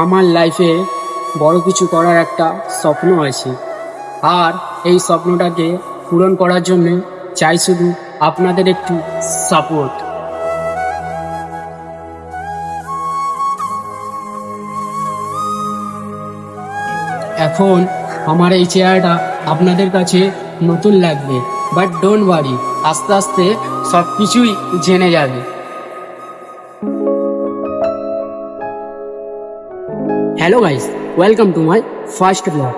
আমার লাইফে বড় কিছু করার একটা স্বপ্ন আছে, আর এই স্বপ্নটাকে পূরণ করার জন্য চাই শুধু আপনাদের একটু সাপোর্ট। এখন আমার এই চেহারাটা আপনাদের কাছে নতুন লাগবে, বাট ডোন্ট ওয়ারি, আস্তে আস্তে সব কিছুই জেনে যাবে। Hello guys, welcome to my first blog.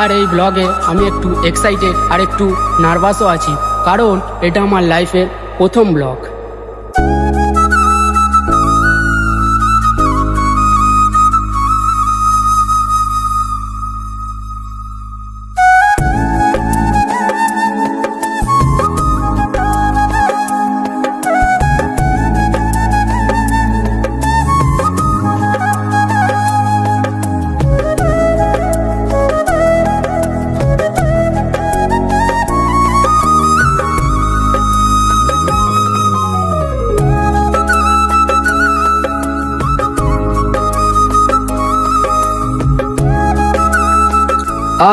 আর এই ব্লগে আমি একটু এক্সাইটেড আর একটু নার্ভাসও আছি, কারণ এটা আমার লাইফের প্রথম ব্লগ।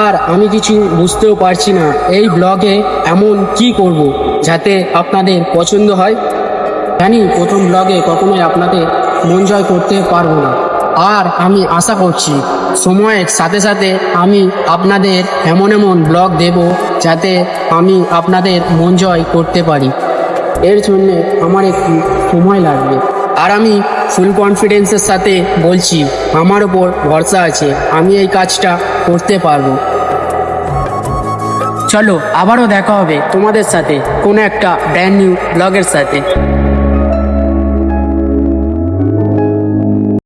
আর আমি কিছু বুঝতেও পারছি না এই ব্লগে এমন কি করব যাতে আপনাদের পছন্দ হয়। জানি প্রথম ব্লগে কখনোই আপনাদের মন জয় করতে পারবো না, আর আমি আশা করছি সময়ের সাথে সাথে আমি আপনাদের এমন এমন ব্লগ দেব যাতে আমি আপনাদের মন জয় করতে পারি। এর জন্যে আমার একটু সময় লাগবে, আর আমি ফুল কনফিডেন্সের সাথে বলছি, আমার ওপর ভরসা আছে, আমি এই কাজটা করতে পারবো। চলো আবারও দেখা হবে তোমাদের সাথে কোনো একটা ব্র্যান্ড নিউ ব্লগের সাথে।